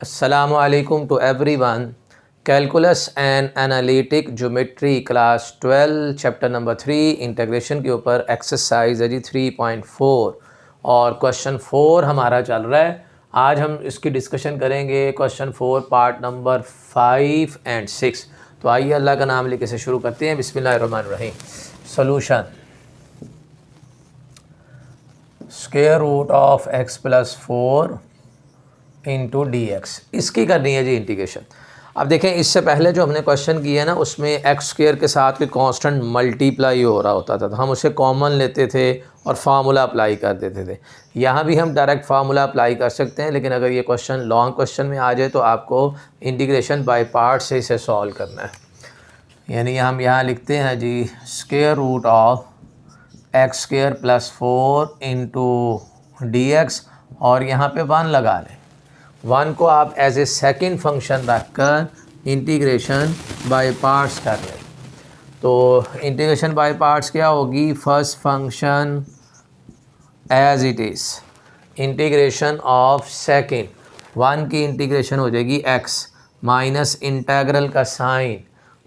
Assalamualaikum to everyone. Calculus and analytic geometry class 12 chapter number 3 integration के ऊपर exercise है जी 3.4 और क्वेश्चन 4 हमारा चल रहा है। आज हम इसकी डिस्कशन करेंगे क्वेश्चन 4 पार्ट नंबर 5 एंड 6। तो आइए अल्लाह का नाम लेके से शुरू करते हैं। बिस्मिल्लाहिर्रहमानिर्रहीम। Solution square root of x plus 4 into D X, इसकी करनी है जी इंटीग्रेशन। अब देखें, इससे पहले जो हमने क्वेश्चन किया है ना, उसमें एक्स स्क्वायर के साथ कोई कांस्टेंट मल्टीप्लाई हो रहा होता था तो हम उसे कॉमन लेते थे और फार्मूला अप्लाई कर देते थे। यहाँ भी हम डायरेक्ट फार्मूला अप्लाई कर सकते हैं, लेकिन अगर ये क्वेश्चन लॉन्ग क्वेश्चन में आ जाए तो आपको इंटीग्रेशन बाय पार्ट से इसे सॉल्व करना है। यानी हम यहाँ लिखते हैं जी square root of x square plus 4 into D X और यहाँ पे 1 लगा लें। 1 को आप एज ए सेकेंड फंक्शन रखकर इंटीग्रेशन बाय पार्ट्स कर लें। तो इंटीग्रेशन बाय पार्ट्स क्या होगी? First function as it is, integration of second 1 की इंटीग्रेशन हो जाएगी x माइनस इंटेग्रल का sign,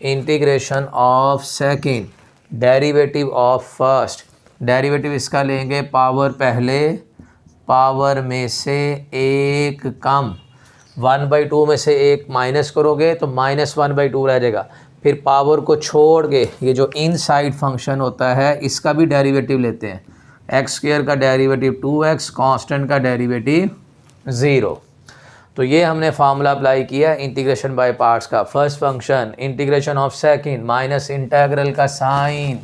integration of second derivative of first. Derivative इसका लेंगे पावर पहले, पावर में से एक कम, 1/2 में से एक माइनस करोगे तो -1/2 रह जाएगा। फिर पावर को छोड़ के ये जो इनसाइड फंक्शन होता है इसका भी डेरिवेटिव लेते हैं। एक्स स्क्वायर का डेरिवेटिव 2x, कांस्टेंट का डेरिवेटिव 0। तो ये हमने फार्मूला अप्लाई किया इंटीग्रेशन बाय पार्ट्स का। First function integration of second minus integral का साइन,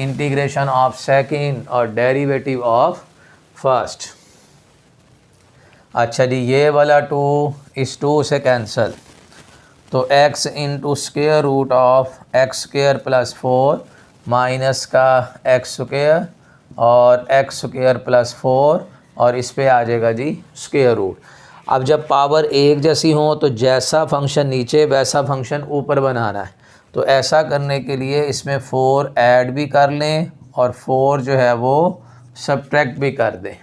इंटीग्रेशन ऑफ सेकेंड और डेरिवेटिव ऑफ फर्स्ट। अच्छा जी, ये वाला 2 इस 2 से कैंसिल, तो x into square root of x square plus 4 minus का एक्स स्क्वायर और एक्स स्क्वायर प्लस 4 और इस पे आ जाएगा जी स्क्वायर रूट। अब जब पावर एक जैसी हो तो जैसा फंक्शन नीचे वैसा फंक्शन ऊपर बनाना है। तो ऐसा करने के लिए इसमें 4 ऐड भी कर लें और 4 जो है वो सब्ट्रैक्ट भी कर दें।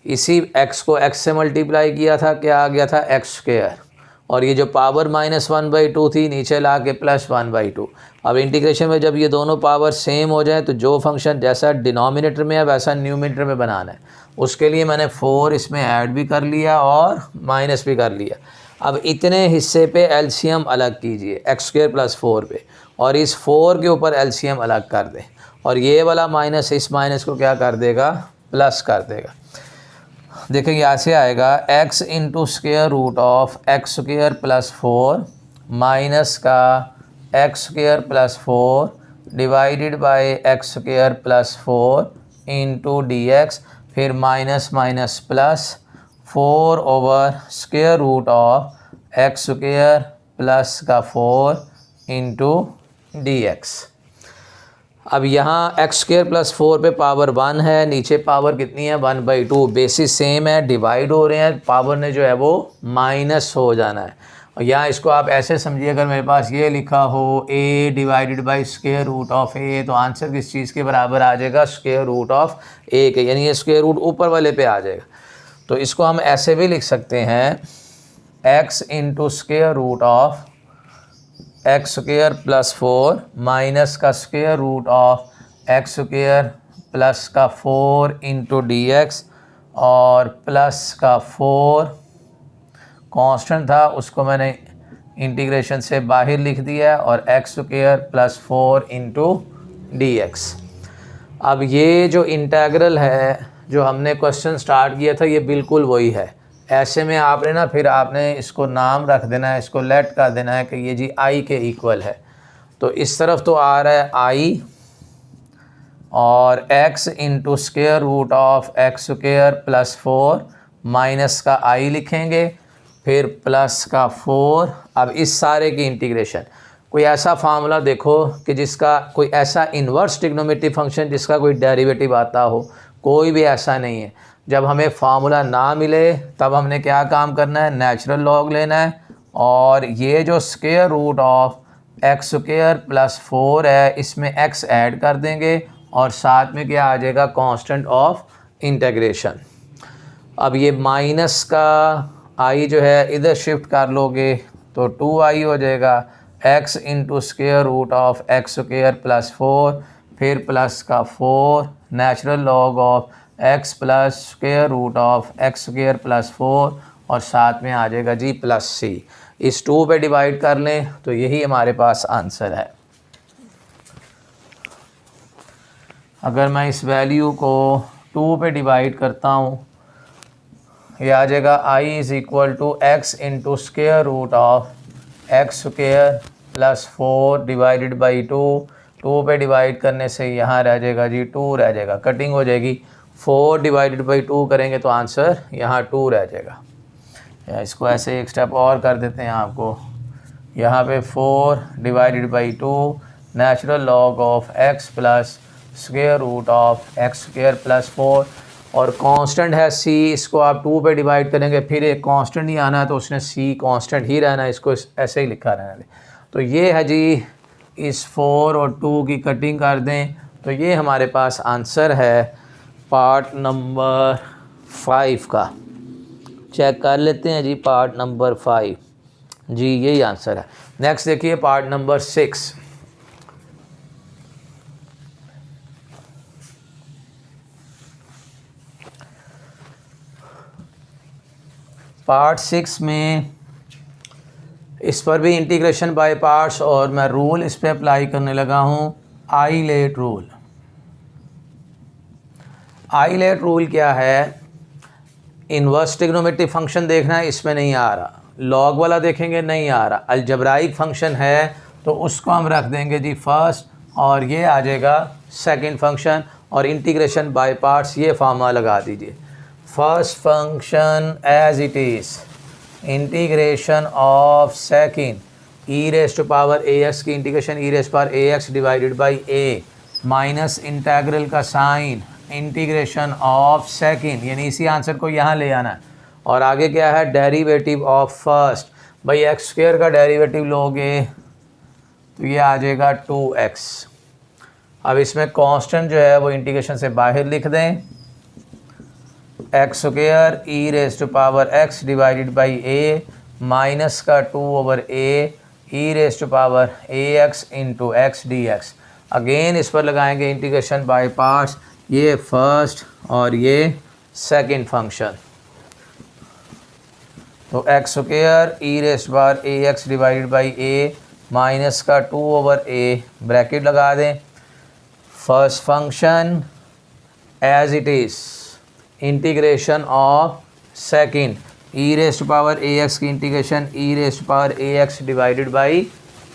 इसी x को x से मल्टीप्लाई किया था, क्या आ गया था? एक्स स्क्वायर, और ये जो पावर -1/2 थी नीचे ला के +1/2। अब इंटीग्रेशन में जब ये दोनों पावर सेम हो जाए तो जो फंक्शन जैसा डिनोमिनेटर में है वैसा न्यूमिनेटर में बनाना है। उसके लिए मैंने 4 इसमें ऐड भी कर लिया और माइनस भी कर लिया। अब इतने हिस्से पे एलसीएम अलग कीजिए एक्स स्क्वायर प्लस 4 पे, और इस 4 के ऊपर एलसीएम अलग कर दें, और ये वाला माइनस इस माइनस को क्या कर देगा? प्लस कर देगा। देखेंगे यहाँ से आएगा x into square root of x square plus 4 minus का X square plus 4 divided by X square plus 4 into D X, फिर minus minus plus 4 over square root of x square plus का 4 into D x. अब यहाँ x square plus 4 पे power 1 है, नीचे power कितनी है? 1/2। बेसिस सेम है, डिवाइड हो रहे हैं, पावर ने जो है वो माइनस हो जाना है। और यहाँ इसको आप ऐसे समझिए, अगर मेरे पास ये लिखा हो a divided by square root of a, तो आंसर किस चीज़ के बराबर आ जाएगा? स्क्वायर रूट ऑफ a के, यानी ये स्क्वायर रूट ऊपर वाले पे आ जाएगा। तो इसको हम ऐसे भी लिख सकते हैं x into square root of x square plus 4 minus का square root of x square plus का 4 इंटू डी एक्स, और प्लस का 4 कांस्टेंट था उसको मैंने इंटीग्रेशन से बाहर लिख दिया, और X square plus 4 into D x. अब ये जो इंटेग्रल है जो हमने क्वेश्चन स्टार्ट किया था ये बिल्कुल वही है। ऐसे में आपने ना फिर आपने इसको नाम रख देना है, इसको लेट कर देना है कि ये जी i के इक्वल है। तो इस तरफ तो आ रहा है i, और x into square root of x square plus 4 minus का i लिखेंगे, फिर प्लस का 4। अब इस सारे की इंटीग्रेशन, कोई ऐसा फार्मूला देखो कि जिसका कोई ऐसा इन्वर्स ट्रिग्नोमेट्रिक फंक्शन जिसका कोई डेरिवेटिव आता हो, कोई भी ऐसा नहीं है। जब हमें फार्मूला ना मिले तब हमने क्या काम करना है? नेचुरल लॉग लेना है, और ये जो square root of x square plus 4 है इसमें x ऐड कर देंगे, और साथ में क्या आ जाएगा? Constant of integration. अब ये माइनस का आई जो है इधर शिफ्ट कर लोगे तो 2i हो जाएगा, x into square root of x square plus 4, फिर प्लस का 4 natural log of x plus square root of x square plus 4 और साथ में आ जाएगा जी प्लस c। इस 2 पे डिवाइड कर लें तो यही हमारे पास आंसर है। अगर मैं इस वैल्यू को 2 पे डिवाइड करता हूँ, ये आ जाएगा i is equal to x into square root of x square plus 4 divided by 2 पे डिवाइड करने से यहाँ रह जाएगा जी 2 रह जाएगा, कटिंग हो जाएगी। 4 डिवाइडेड बाई 2 करेंगे तो आंसर यहाँ 2 रह जाएगा। या इसको ऐसे एक स्टेप और कर देते हैं आपको, यहाँ पे 4 divided by 2 natural log of x plus square root of x square plus 4 और कांस्टेंट है c, इसको आप 2 पे डिवाइड करेंगे फिर एक कांस्टेंट ही आना है तो उसने c कांस्टेंट ही रहना है, इसको ऐसे ही लिखा रहना है। तो ये है जी, इस 4 और 2 की कटिंग कर दें तो ये हमारे पास आंसर है पार्ट नंबर 5 का। चेक कर लेते हैं जी पार्ट नंबर 5, जी यही आंसर है। नेक्स्ट देखिए पार्ट नंबर 6। पार्ट 6 में इस पर भी इंटीग्रेशन बाय पार्ट्स और मैं रूल इस पर अप्लाई करने लगा हूँ, आइलेट रूल। आइलेट रूल क्या है? इन्वर्स ट्रिग्नोमेट्रिक फंक्शन देखना है, इसमें नहीं आ रहा। लॉग वाला देखेंगे, नहीं आ रहा। अलजेब्राइक फंक्शन है तो उसको हम रख देंगे जी फर्स्ट और ये आ जाएगा सेकंड फंक्शन। और इंटीग्रेशन बाय पार्ट्स ये फार्मूला लगा दीजिए, first function as it is integration of second E raise to power A X की integration E raise power A X divided by A minus integral का sign integration of second, यानी इसी answer को यहाँ ले आना है। और आगे क्या है? Derivative of first. भाई एक्स स्क्वायर का डेरिवेटिव लोगे तो ये आ जाएगा 2x। अब इसमें कांस्टेंट जो है वो इंटीग्रेशन से बाहर लिख दें, x square e raise to power x divided by a minus का 2/a e raise to power ax into x dx। Again इस पर लगाएंगे इंटीग्रेशन बाय पार्ट्स, ये फर्स्ट और ये सेकंड फंक्शन। तो x square e raise to power ax divided by a minus का 2/a bracket लगा दें। First function as it is integration of second E raise to power ax की integration E raise to power ax divided by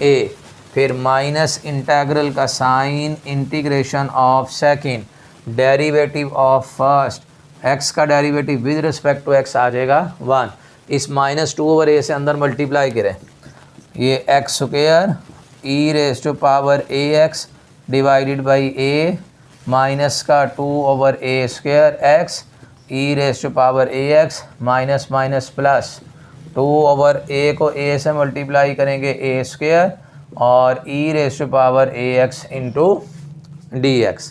a, फिर minus integral का sign integration of second derivative of first, x का derivative with respect to x आ जाएगा 1। इस -2/a से अंदर multiply करें, ये x square e raise to power ax divided by a minus का 2/a square x e raise to power ax minus minus plus 2/a को a से मल्टीप्लाई करेंगे a स्क्वायर और e raise to power ax into dx।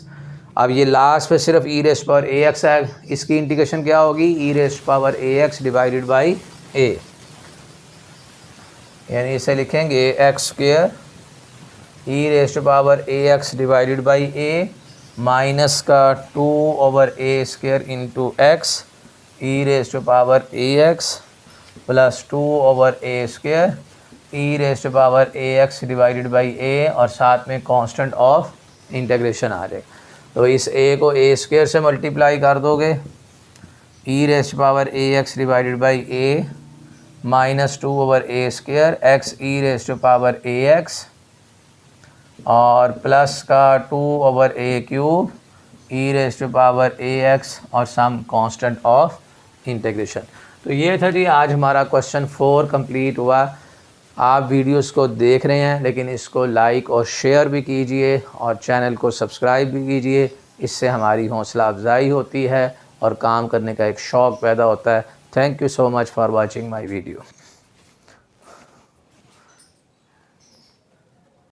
अब ये last पे सिर्फ e raise to power ax है, इसकी इंटीग्रेशन क्या होगी? E raise to power ax divided by a, यानी इसे लिखेंगे x square e raise to power ax divided by a minus का 2/a square into x e raise to power ax plus 2/a square e raise to power ax divided by a और साथ में constant of integration आ जाएगा। तो इस a को a square से multiply कर दोगे, e raise to power ax divided by a minus 2/a square x e raise to power ax और प्लस का 2/a cube e raise to power ax और सम कांस्टेंट ऑफ इंटीग्रेशन। तो ये था जी आज हमारा क्वेश्चन 4 कंप्लीट हुआ। आप वीडियोस को देख रहे हैं लेकिन इसको लाइक और शेयर भी कीजिए और चैनल को सब्सक्राइब भी कीजिए, इससे हमारी हौसला अफजाई होती है और काम करने का एक शौक़ पैदा होता है। Thank you so much for watching my video.